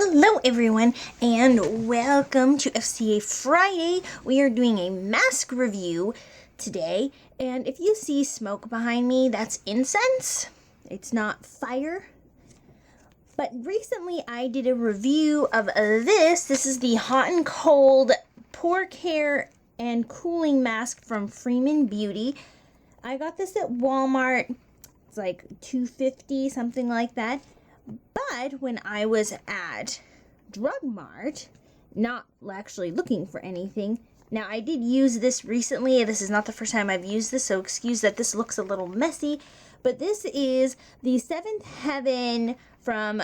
Hello everyone and welcome to FCA Friday. We are doing a mask review today, and if you see smoke behind me, that's incense. It's not fire. But recently I did a review of this. This is the hot and cold pore care and cooling mask from Freeman Beauty. I got this at Walmart. It's like $2.50, something like that. But when I was at Drug Mart, not actually looking for anything, now I did use this recently. This is not the first time I've used this, so excuse that this looks a little messy. But this is the Seventh Heaven from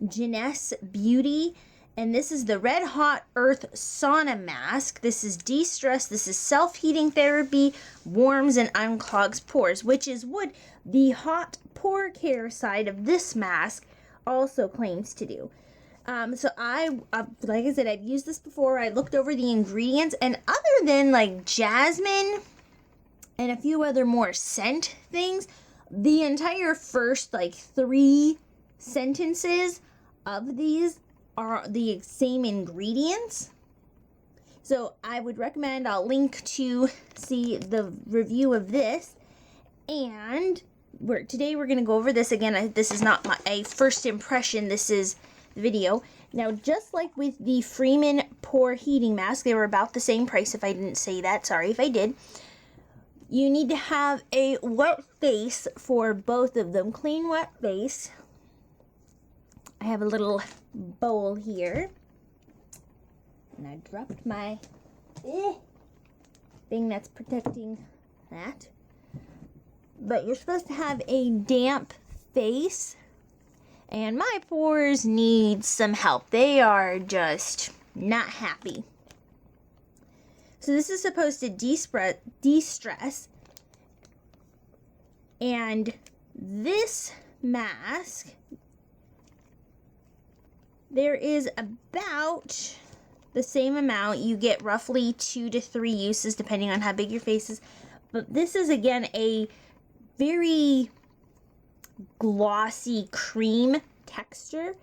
Jeunesse Beauty. And this is the Red Hot Earth Sauna Mask. This is de-stress. This is self-heating therapy, warms and unclogs pores, which is what the hot pore care side of this mask also claims to do. So like I said, I've used this before. I looked over the ingredients, and other than like jasmine and a few other more scent things, the entire first like 3 sentences of these are the same ingredients. So I would recommend, I'll link to see the review of this. And today we're going to go over this again. This is not a first impression. This is the video. Now, just like with the Freeman Pore Heating Mask, they were about the same price. If I didn't say that, sorry if I did. You need to have a wet face for both of them. Clean, wet face. I have a little bowl here. And I dropped my thing that's protecting that. But you're supposed to have a damp face. And my pores need some help. They are just not happy. So this is supposed to de-stress. And this mask, there is about the same amount. You get roughly 2 to 3 uses depending on how big your face is. But this is, again, a very glossy cream texture,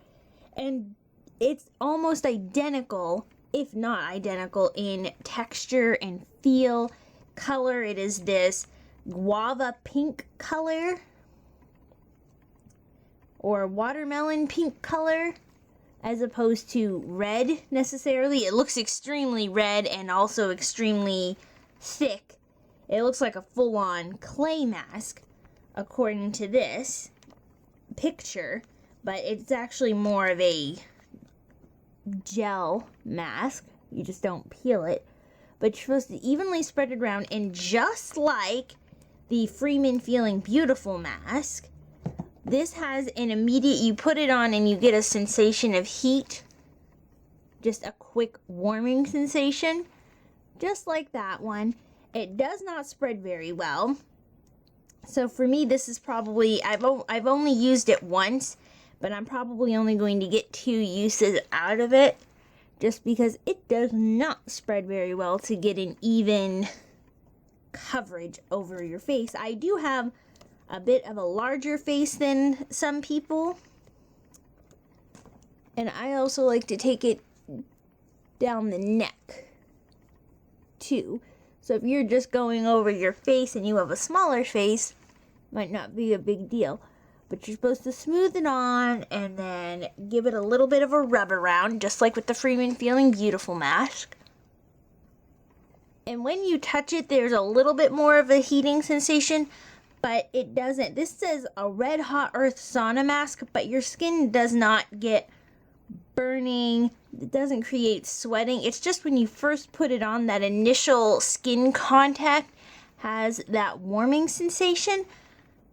and it's almost identical, if not identical, in texture and feel. Color, it is this guava pink color or watermelon pink color, as opposed to red necessarily. It looks extremely red and also extremely thick. It looks like a full-on clay mask according to this picture, but it's actually more of a gel mask. You just don't peel it, but you're supposed to evenly spread it around. And just like the Freeman Feeling Beautiful mask, this has an immediate, you put it on and you get a sensation of heat, just a quick warming sensation, just like that one. It does not spread very well. So for me, this is probably, I've only used it once, but I'm probably only going to get 2 uses out of it, just because it does not spread very well to get an even coverage over your face. I do have a bit of a larger face than some people, and I also like to take it down the neck too. So if you're just going over your face and you have a smaller face, might not be a big deal. But you're supposed to smooth it on and then give it a little bit of a rub around, just like with the Freeman Feeling Beautiful mask. And when you touch it, there's a little bit more of a heating sensation, but it doesn't. This says a Red Hot Earth Sauna Mask, but your skin does not get burning. It doesn't create sweating. It's just when you first put it on, that initial skin contact has that warming sensation,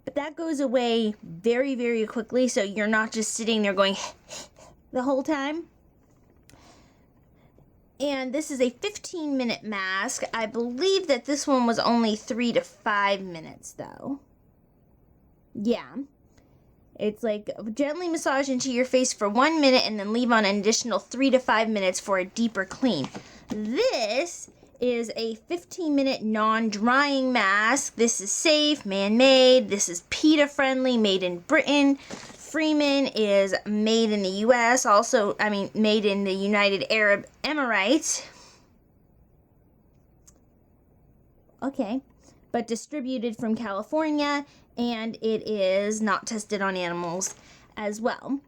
but that goes away very, very quickly, so you're not just sitting there going the whole time. And this is a 15-minute mask. I believe that this one was only 3 to 5 minutes, though. Yeah. It's like gently massage into your face for 1 minute and then leave on an additional 3 to 5 minutes for a deeper clean. This is a 15-minute non-drying mask. This is safe, man-made. This is PETA friendly, made in Britain, Freeman is made in the U.S., also, made in the United Arab Emirates. Okay, but distributed from California, and it is not tested on animals as well.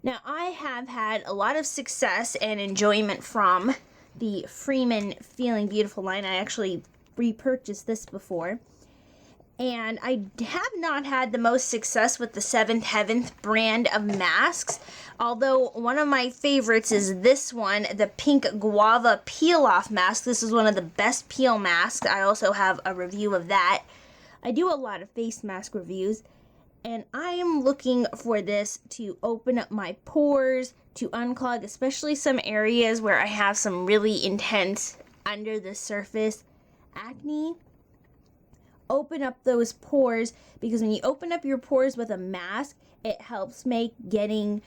Now, I have had a lot of success and enjoyment from the Freeman Feeling Beautiful line. I actually repurchased this before. And I have not had the most success with the Seventh Heaven brand of masks. Although one of my favorites is this one, the Pink Guava Peel Off Mask. This is one of the best peel masks. I also have a review of that. I do a lot of face mask reviews. And I am looking for this to open up my pores, to unclog, especially some areas where I have some really intense under the surface acne. Open up those pores, because when you open up your pores with a mask, it helps make getting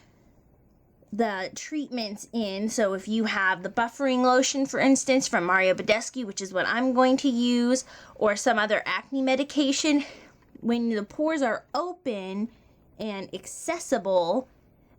the treatments in. So if you have the buffering lotion, for instance, from Mario Badescu, which is what I'm going to use, or some other acne medication, when the pores are open and accessible,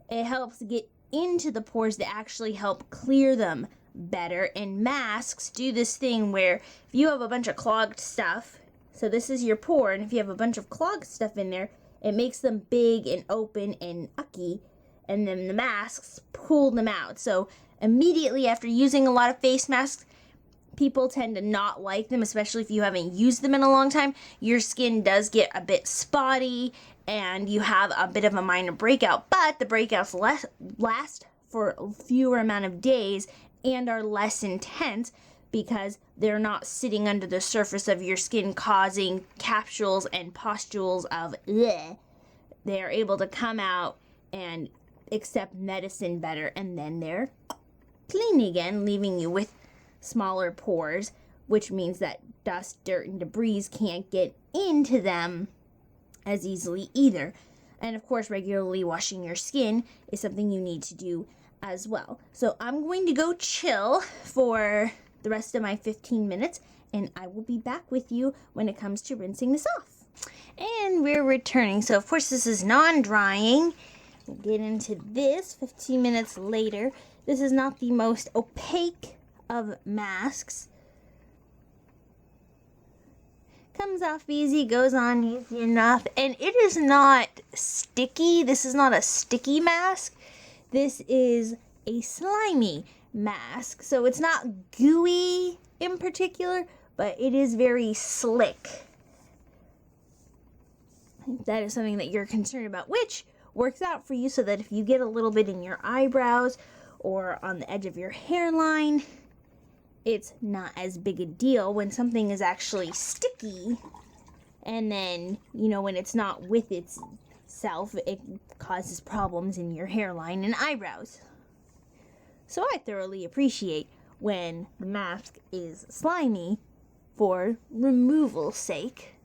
it helps get into the pores to actually help clear them better. And masks do this thing where if you have a bunch of clogged stuff, so this is your pore, and if you have a bunch of clogged stuff in there, it makes them big and open and ucky, and then the masks pull them out. So immediately after using a lot of face masks, people tend to not like them, especially if you haven't used them in a long time. Your skin does get a bit spotty, and you have a bit of a minor breakout, but the breakouts last for a fewer amount of days and are less intense, because they're not sitting under the surface of your skin causing capsules and pustules of bleh. They're able to come out and accept medicine better, and then they're clean again, leaving you with smaller pores, which means that dust, dirt, and debris can't get into them as easily either. And of course, regularly washing your skin is something you need to do as well. So I'm going to go chill for the rest of my 15 minutes, and I will be back with you when it comes to rinsing this off. And we're returning. So of course this is non-drying. We'll get into this 15 minutes later. This is not the most opaque of masks. Comes off easy, goes on easy enough, and it is not sticky. This is not a sticky mask. This is a slimy mask. So it's not gooey in particular, but it is very slick. That is something that you're concerned about, which works out for you, so that if you get a little bit in your eyebrows or on the edge of your hairline, it's not as big a deal when something is actually sticky. And then, when it's not with itself, it causes problems in your hairline and eyebrows. So I thoroughly appreciate when the mask is slimy for removal's sake.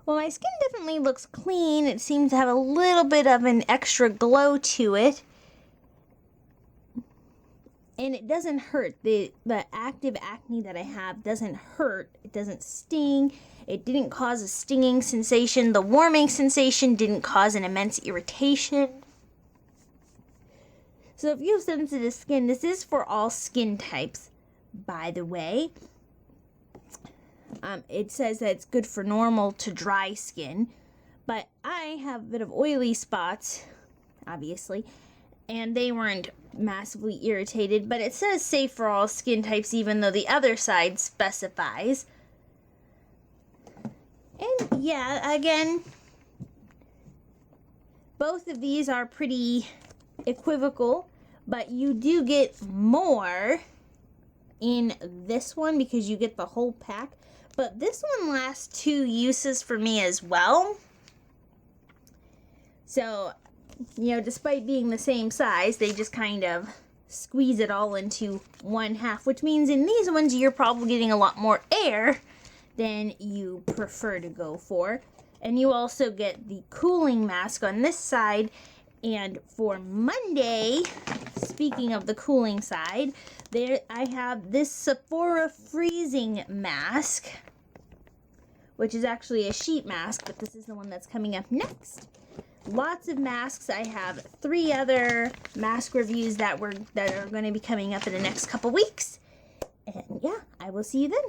Well, my skin definitely looks clean. It seems to have a little bit of an extra glow to it. And it doesn't hurt. The active acne that I have doesn't hurt. It doesn't sting. It didn't cause a stinging sensation. The warming sensation didn't cause an immense irritation. So if you have sensitive skin, this is for all skin types, by the way. It says that it's good for normal to dry skin, but I have a bit of oily spots, obviously, and they weren't massively irritated, but it says safe for all skin types, even though the other side specifies. And yeah, again, both of these are pretty equivocal, but you do get more in this one because you get the whole pack. But this one lasts 2 uses for me as well. So, despite being the same size, they just kind of squeeze it all into one half, which means in these ones you're probably getting a lot more air than you prefer to go for. And you also get the cooling mask on this side, And for Monday, speaking of the cooling side, there I have this Sephora freezing mask, which is actually a sheet mask, but this is the one that's coming up next. Lots of masks. I have 3 other mask reviews that are going to be coming up in the next couple weeks. And yeah, I will see you then.